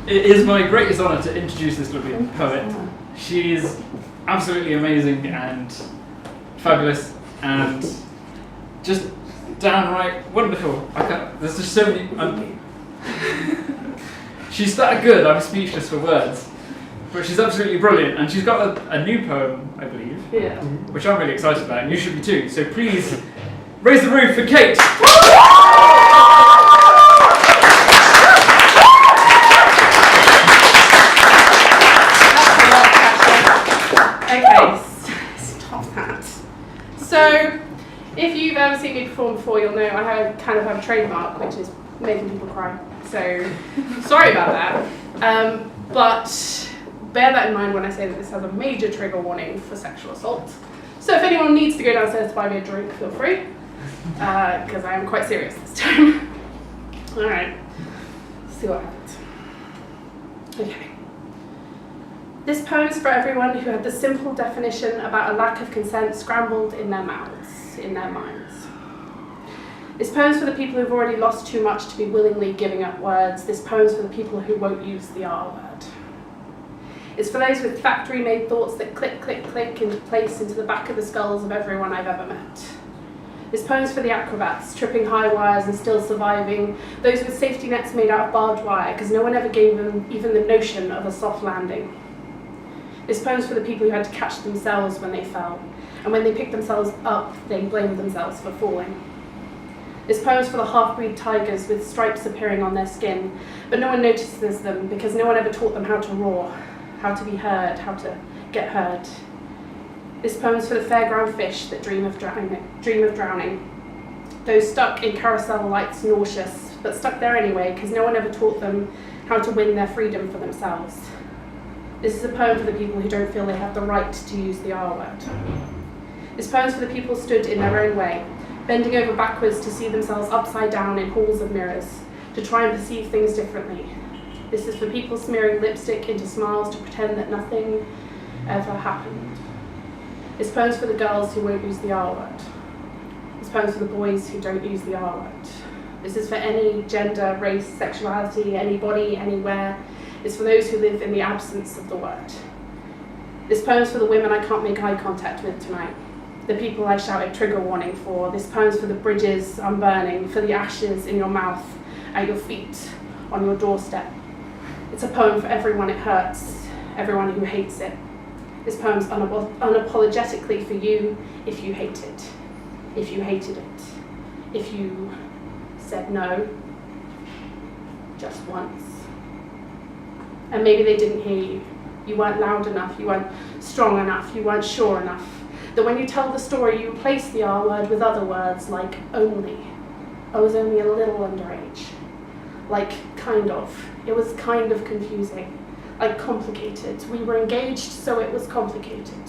It is my greatest honour to introduce this lovely poet. She is absolutely amazing and fabulous and just downright wonderful. There's just so many. She's that good, I'm speechless for words. But she's absolutely brilliant, and she's got a new poem, I believe, which I'm really excited about, and you should be too. So please, raise the roof for Kate! Okay, stop that. So, if you've ever seen me perform before, you'll know I kind of have a trademark, which is making people cry. So, sorry about that. But bear that in mind when I say that this has a major trigger warning for sexual assault. So if anyone needs to go downstairs to buy me a drink, feel free, because I am quite serious this time. Alright, see what happens. Okay. This poem's for everyone who had the simple definition about a lack of consent scrambled in their minds. This poem's for the people who've already lost too much to be willingly giving up words. This poem's for the people who won't use the R word. It's for those with factory-made thoughts that click, click, click into place into the back of the skulls of everyone I've ever met. This poem's for the acrobats, tripping high wires and still surviving, those with safety nets made out of barbed wire, because no one ever gave them even the notion of a soft landing. This poem's for the people who had to catch themselves when they fell, and when they picked themselves up, they blamed themselves for falling. This poem's for the half-breed tigers with stripes appearing on their skin, but no one notices them because no one ever taught them how to roar, how to be heard, how to get heard. This poem's for the fairground fish that dream of drowning. Those stuck in carousel lights nauseous, but stuck there anyway because no one ever taught them how to win their freedom for themselves. This is a poem for the people who don't feel they have the right to use the R word. This poem's for the people stood in their own way, bending over backwards to see themselves upside down in halls of mirrors, to try and perceive things differently. This is for people smearing lipstick into smiles to pretend that nothing ever happened. This poem's for the girls who won't use the R word. This poem's for the boys who don't use the R word. This is for any gender, race, sexuality, anybody, anywhere. It's for those who live in the absence of the word. This poem's for the women I can't make eye contact with tonight. The people I shouted trigger warning for. This poem's for the bridges I'm burning, for the ashes in your mouth, at your feet, on your doorstep. It's a poem for everyone it hurts, everyone who hates it. This poem's unapologetically for you if you hate it, if you hated it, if you said no, just once. And maybe they didn't hear you. You weren't loud enough, you weren't strong enough, you weren't sure enough. That when you tell the story, you replace the R word with other words like only. I was only a little underage. Like kind of. It was kind of confusing. Like complicated. We were engaged, so it was complicated.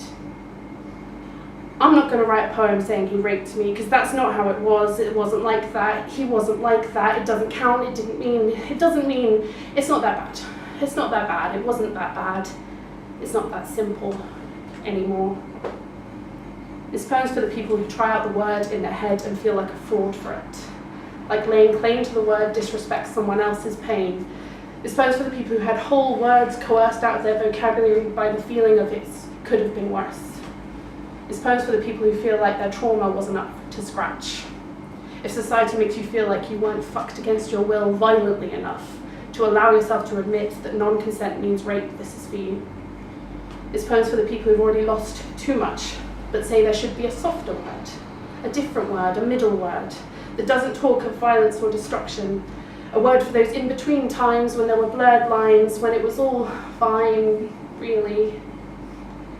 I'm not going to write a poem saying he raped me, because that's not how it was. It wasn't like that. He wasn't like that. It doesn't count. It doesn't mean, it's not that bad. It's not that bad. It wasn't that bad. It's not that simple anymore. This poem's for the people who try out the word in their head and feel like a fraud for it. Like laying claim to the word disrespects someone else's pain. This poem's for the people who had whole words coerced out of their vocabulary by the feeling of it could have been worse. This poem's for the people who feel like their trauma wasn't up to scratch. If society makes you feel like you weren't fucked against your will violently enough to allow yourself to admit that non-consent means rape, this is for you. This poem's for the people who've already lost too much, but say there should be a softer word, a different word, a middle word, that doesn't talk of violence or destruction, a word for those in-between times when there were blurred lines, when it was all fine, really.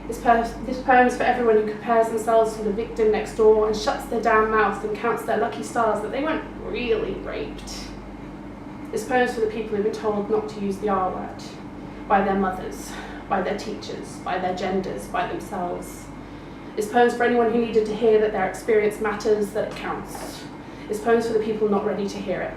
This poem's for everyone who compares themselves to the victim next door and shuts their damn mouth and counts their lucky stars that they weren't really raped. This poem's for the people who've been told not to use the R word, by their mothers, by their teachers, by their genders, by themselves. This poem's for anyone who needed to hear that their experience matters, that it counts. This poem's for the people not ready to hear it.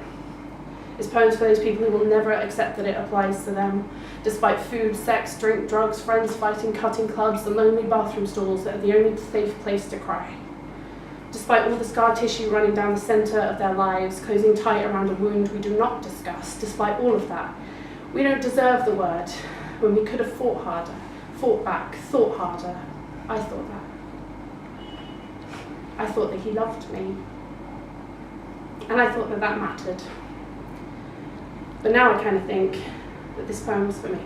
This poem's for those people who will never accept that it applies to them, despite food, sex, drink, drugs, friends fighting, cutting clubs, and lonely bathroom stalls that are the only safe place to cry. Despite all the scar tissue running down the centre of their lives, closing tight around a wound we do not discuss, despite all of that, We don't deserve the word when we could have fought harder, fought back, thought harder. I thought that. I thought that he loved me. And I thought that that mattered. But now I kind of think that this poem was for me.